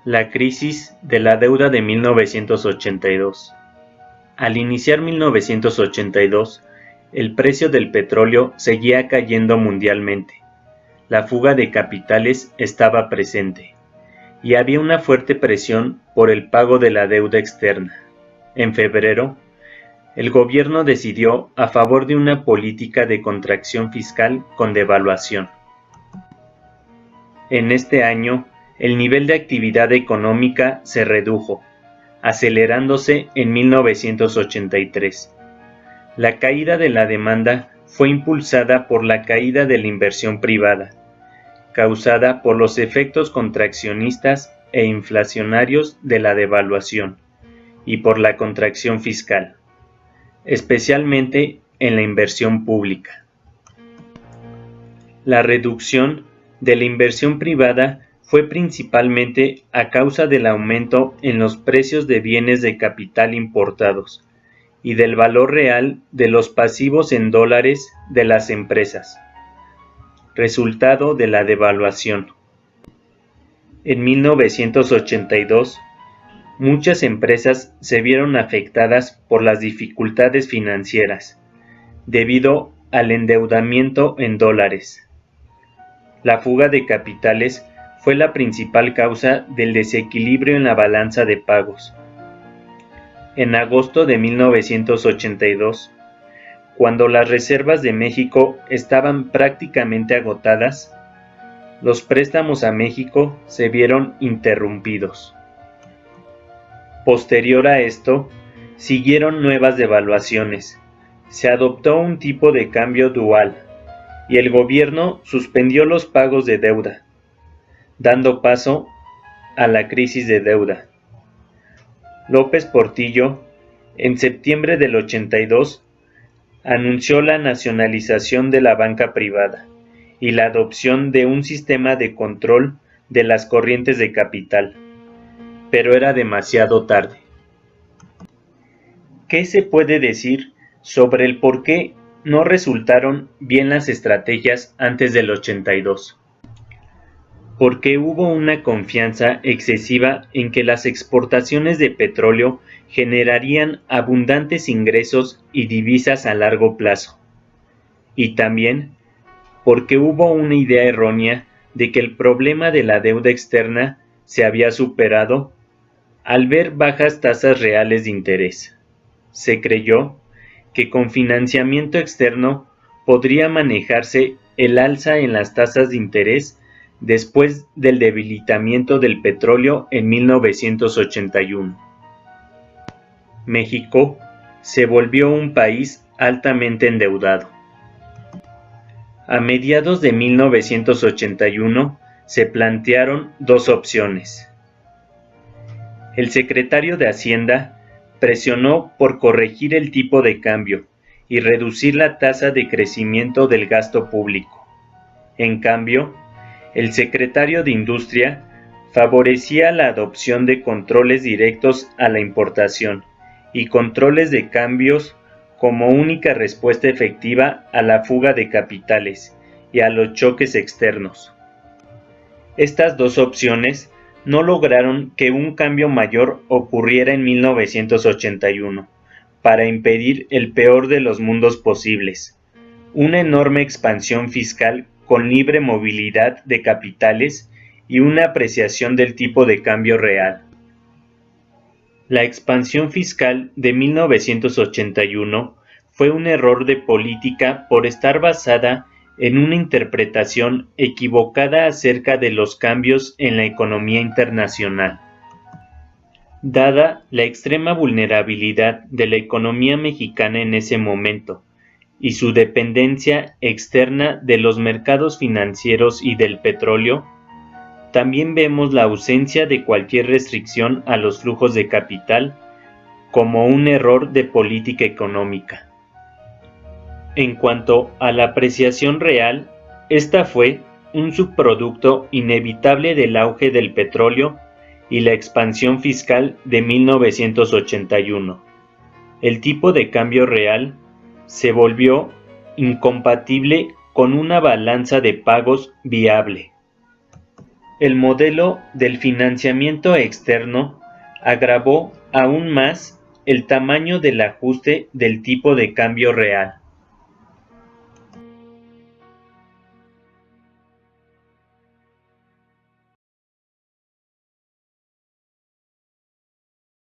La crisis de la deuda de 1982. Al iniciar 1982, el precio del petróleo seguía cayendo mundialmente. La fuga de capitales estaba presente, y había una fuerte presión por el pago de la deuda externa. En febrero, el gobierno decidió a favor de una política de contracción fiscal con devaluación. En este año, el nivel de actividad económica se redujo, acelerándose en 1983. La caída de la demanda fue impulsada por la caída de la inversión privada, causada por los efectos contraccionistas e inflacionarios de la devaluación, y por la contracción fiscal, especialmente en la inversión pública. La reducción de la inversión privada fue principalmente a causa del aumento en los precios de bienes de capital importados y del valor real de los pasivos en dólares de las empresas, resultado de la devaluación. En 1982, muchas empresas se vieron afectadas por las dificultades financieras, debido al endeudamiento en dólares. La fuga de capitales fue la principal causa del desequilibrio en la balanza de pagos. En agosto de 1982, cuando las reservas de México estaban prácticamente agotadas, los préstamos a México se vieron interrumpidos. Posterior a esto, siguieron nuevas devaluaciones. Se adoptó un tipo de cambio dual, y el gobierno suspendió los pagos de deuda, dando paso a la crisis de deuda. López Portillo, en septiembre del 82, anunció la nacionalización de la banca privada y la adopción de un sistema de control de las corrientes de capital, pero era demasiado tarde. ¿Qué se puede decir sobre el por qué no resultaron bien las estrategias antes del 82? Porque hubo una confianza excesiva en que las exportaciones de petróleo generarían abundantes ingresos y divisas a largo plazo. Y también porque hubo una idea errónea de que el problema de la deuda externa se había superado al ver bajas tasas reales de interés. Se creyó que con financiamiento externo podría manejarse el alza en las tasas de interés después del debilitamiento del petróleo en 1981. México se volvió un país altamente endeudado. A mediados de 1981 se plantearon dos opciones. El secretario de Hacienda presionó por corregir el tipo de cambio y reducir la tasa de crecimiento del gasto público. En cambio, el secretario de Industria favorecía la adopción de controles directos a la importación y controles de cambios como única respuesta efectiva a la fuga de capitales y a los choques externos. Estas dos opciones no lograron que un cambio mayor ocurriera en 1981, para impedir el peor de los mundos posibles, una enorme expansión fiscal con libre movilidad de capitales y una apreciación del tipo de cambio real. La expansión fiscal de 1981 fue un error de política por estar basada en una interpretación equivocada acerca de los cambios en la economía internacional. Dada la extrema vulnerabilidad de la economía mexicana en ese momento y su dependencia externa de los mercados financieros y del petróleo, también vemos la ausencia de cualquier restricción a los flujos de capital como un error de política económica. En cuanto a la apreciación real, esta fue un subproducto inevitable del auge del petróleo y la expansión fiscal de 1981. El tipo de cambio real se volvió incompatible con una balanza de pagos viable. El modelo del financiamiento externo agravó aún más el tamaño del ajuste del tipo de cambio real.